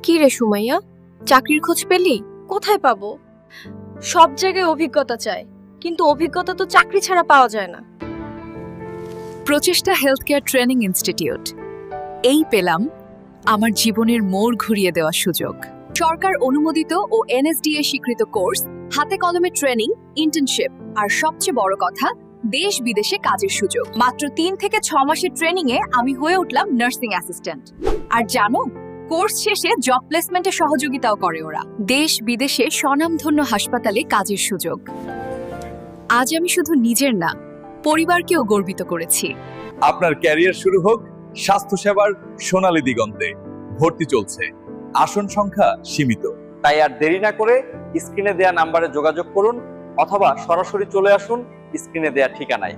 কি রে সুমাইয়া, চাকরির খোঁজ পেলি? কোথায় পাবো? সব জায়গায় অভিজ্ঞতা চায়, কিন্তু অভিজ্ঞতা তো চাকরি ছাড়া পাওয়া যায় না। প্রচেষ্টা হেলথ কেয়ার ট্রেনিং ইনস্টিটিউট, এই পেলাম আমার জীবনের মোড় ঘুরিয়ে দেওয়ার সুযোগ। সরকার অনুমোদিত ও এনএসডিএ স্বীকৃত কোর্স, হাতে কলমে ট্রেনিং, ইন্টার্নশিপ, আর সবচেয়ে বড় কথা দেশ বিদেশে কাজের সুযোগ। মাত্র 3 থেকে 6 মাসের ট্রেনিং এ আমি হয়ে উঠলাম নার্সিং অ্যাসিস্ট্যান্ট। আর জানো, কোর্স শেষে জব প্লেসমেন্টে সহযোগিতাও করে ওরা। দেশ বিদেশে স্বনামধন্য হাসপাতালে কাজের সুযোগ। আজ আমি শুধু নিজের না, পরিবারকেও গর্বিত করেছি। আপনার ক্যারিয়ার শুরু হোক স্বাস্থ্যসেবার সোনালী দিগন্তে। ভর্তি চলছে, আসন সংখ্যা সীমিত। তাই আর দেরি না করে স্ক্রিনে দেয়া নাম্বারে যোগাযোগ করুন অথবা সরাসরি চলে আসুন স্ক্রিনে দেয়া ঠিকানায়।